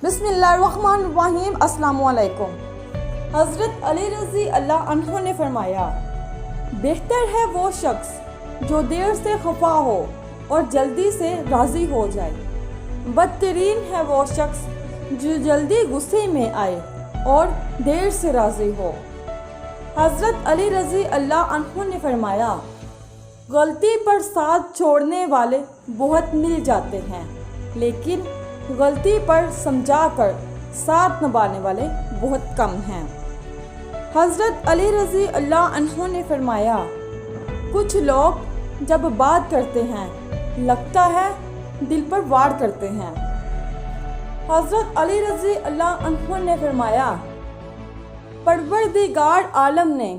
बिस्मिल्लाहिर्रहमानिर्रहीम। अस्सलामु अलैकुम। हज़रत अली रज़ी अल्लाह अन्हु ने फरमाया, बेहतर है वो शख्स जो देर से खफा हो और जल्दी से राज़ी हो जाए। बदतरीन है वो शख्स जो जल्दी गुस्से में आए और देर से राज़ी हो। हज़रत अली रज़ी अल्लाह अन्हु ने फरमाया, गलती पर साथ छोड़ने वाले बहुत मिल जाते हैं, लेकिन गलती पर समझाकर साथ निभाने वाले बहुत कम हैं। हज़रत अली रज़ी अल्लाह अन्हु ने फरमाया, कुछ लोग जब बात करते हैं लगता है दिल पर वार करते हैं। हज़रत अली रज़ी अल्लाह अन्हु ने फरमाया, परवरदिगार आलम ने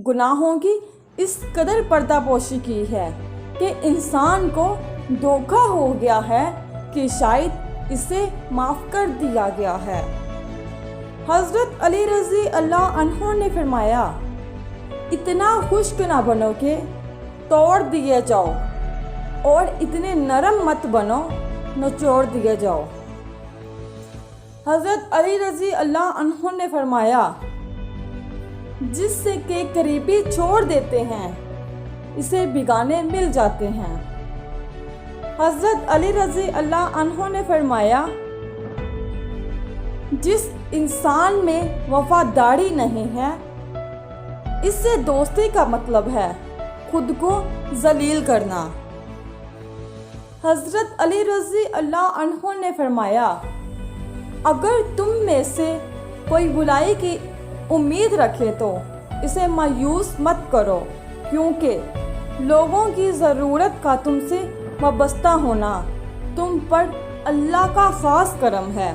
गुनाहों की इस कदर पर्दापोशी की है कि इंसान को धोखा हो गया है कि शायद इसे माफ़ कर दिया गया है। हज़रत अली रज़ी अल्लाह अन्हु ने फरमाया, इतना खुश्क ना बनो कि तोड़ दिए जाओ और इतने नरम मत बनो निचोड़ दिए जाओ। हज़रत अली रज़ी अल्लाह अन्हु ने फरमाया, जिससे के करीबी छोड़ देते हैं इसे बिगाने मिल जाते हैं। हज़रत अली रज़ी अल्लाह अन्हु ने फरमाया, जिस इंसान में वफादारी नहीं है इससे दोस्ती का मतलब है खुद को जलील करना। हज़रत अली रज़ी अल्लाह अन्हु ने फरमाया, अगर तुम में से कोई बुराई की उम्मीद रखे तो इसे मायूस मत करो, क्योंकि लोगों की ज़रूरत का तुमसे वाबस्ता होना तुम पर अल्लाह का ख़ास करम है।